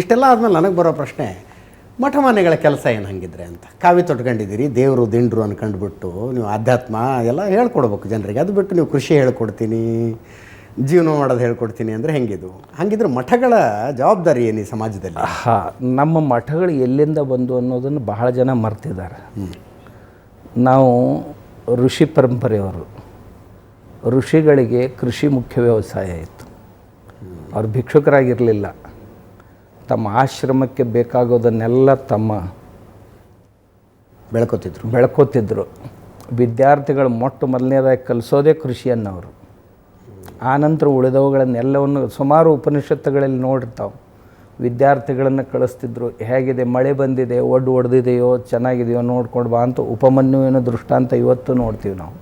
ಇಷ್ಟೆಲ್ಲ ಆದಮೇಲೆ ನನಗೆ ಬರೋ ಪ್ರಶ್ನೆ, ಮಠ ಮನೆಗಳ ಕೆಲಸ ಏನು ಹಂಗಿದ್ರೆ ಅಂತ. ಕಾವಿ ತೊಟ್ಕೊಂಡಿದ್ದೀರಿ, ದೇವರು ದಿಂಡ್ರು ಅನ್ಕೊಂಡ್ಬಿಟ್ಟು ನೀವು ಅಧ್ಯಾತ್ಮ ಎಲ್ಲ ಹೇಳ್ಕೊಡ್ಬೇಕು ಜನರಿಗೆ. ಅದು ಬಿಟ್ಟು ನೀವು ಕೃಷಿ ಹೇಳ್ಕೊಡ್ತೀನಿ, ಜೀವನ ಮಾಡೋದು ಹೇಳ್ಕೊಡ್ತೀನಿ ಅಂದರೆ ಹೆಂಗಿದು? ಹಾಗಿದ್ರೆ ಮಠಗಳ ಜವಾಬ್ದಾರಿ ಏನು ಈ ಸಮಾಜದಲ್ಲಿ? ನಮ್ಮ ಮಠಗಳು ಎಲ್ಲಿಂದ ಬಂದು ಅನ್ನೋದನ್ನು ಬಹಳ ಜನ ಮರ್ತಿದ್ದಾರೆ. ನಾವು ಋಷಿ ಪರಂಪರೆಯವರು. ಋಷಿಗಳಿಗೆ ಕೃಷಿ ಮುಖ್ಯ ವ್ಯವಸಾಯ ಇತ್ತು. ಅವ್ರು ಭಿಕ್ಷುಕರಾಗಿರಲಿಲ್ಲ. ತಮ್ಮ ಆಶ್ರಮಕ್ಕೆ ಬೇಕಾಗೋದನ್ನೆಲ್ಲ ಬೆಳ್ಕೋತಿದ್ರು. ವಿದ್ಯಾರ್ಥಿಗಳು ಮೊದಲನೇದಾಗಿ ಕಲಿಸೋದೇ ಕೃಷಿಯನ್ನು ಅವರು. ಆನಂತರ ಉಳಿದವುಗಳನ್ನೆಲ್ಲವನ್ನು ಸುಮಾರು ಉಪನಿಷತ್ತುಗಳಲ್ಲಿ ನೋಡಿರ್ತಾವೆ. ವಿದ್ಯಾರ್ಥಿಗಳನ್ನು ಕಳಿಸ್ತಿದ್ರು. ಹೇಗಿದೆ, ಮಳೆ ಬಂದಿದೆ, ಒಡ್ಡು ಹೊಡೆದಿದೆಯೋ, ಚೆನ್ನಾಗಿದೆಯೋ ನೋಡ್ಕೊಂಡು ಬಾ ಅಂತ. ಉಪಮನ್ಯುವಿನ ದೃಷ್ಟಾಂತ ಇವತ್ತು ನೋಡ್ತೀವಿ ನಾವು.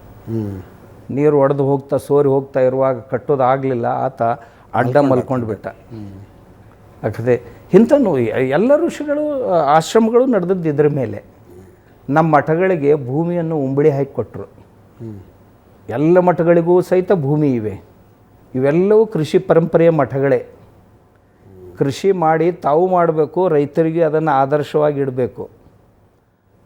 ನೀರು ಒಡೆದು ಹೋಗ್ತಾ ಸೋರಿ ಹೋಗ್ತಾ ಇರುವಾಗ ಕಟ್ಟೋದಾಗಲಿಲ್ಲ, ಆತ ಅಡ್ಡ ಮಲ್ಕೊಂಡು ಬಿಟ್ಟ. ಯಾಕಂದರೆ ಇಂಥನು ಎಲ್ಲ ಋಷಿಗಳು ಆಶ್ರಮಗಳು ನಡೆದದ್ದು ಇದ್ರ ಮೇಲೆ. ನಮ್ಮ ಮಠಗಳಿಗೆ ಭೂಮಿಯನ್ನು ಉಂಬಳಿ ಹಾಕಿ ಕೊಟ್ಟರು. ಎಲ್ಲ ಮಠಗಳಿಗೂ ಸಹಿತ ಭೂಮಿ ಇವೆ. ಇವೆಲ್ಲವೂ ಕೃಷಿ ಪರಂಪರೆಯ ಮಠಗಳೇ. ಕೃಷಿ ಮಾಡಿ ತಾವು ಮಾಡಬೇಕು, ರೈತರಿಗೆ ಅದನ್ನು ಆದರ್ಶವಾಗಿ ಇಡಬೇಕು.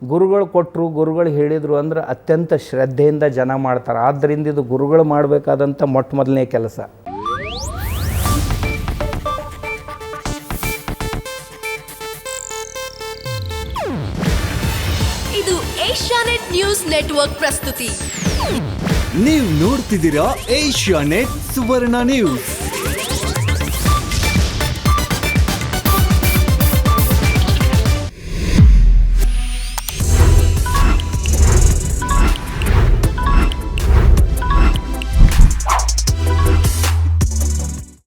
ಗುರುಗಳು ಕೊಟ್ಟರು, ಗುರುಗಳು ಹೇಳಿದರು ಅಂದ್ರೆ ಅತ್ಯಂತ ಶ್ರದ್ಧೆಯಿಂದ ಜನ ಮಾಡ್ತಾರೆ. ಆದ್ದರಿಂದ ಇದು ಗುರುಗಳು ಮಾಡಬೇಕಾದಂಥ ಮೊದಲನೇ ಕೆಲಸ. ಇದು ಏಷ್ಯಾನೆಟ್ ನ್ಯೂಸ್ ನೆಟ್ವರ್ಕ್ ಪ್ರಸ್ತುತಿ. ನೀವು ನೋಡ್ತಿದ್ದೀರಾ ಏಷ್ಯಾನೆಟ್ ಸುವರ್ಣ ನ್ಯೂಸ್.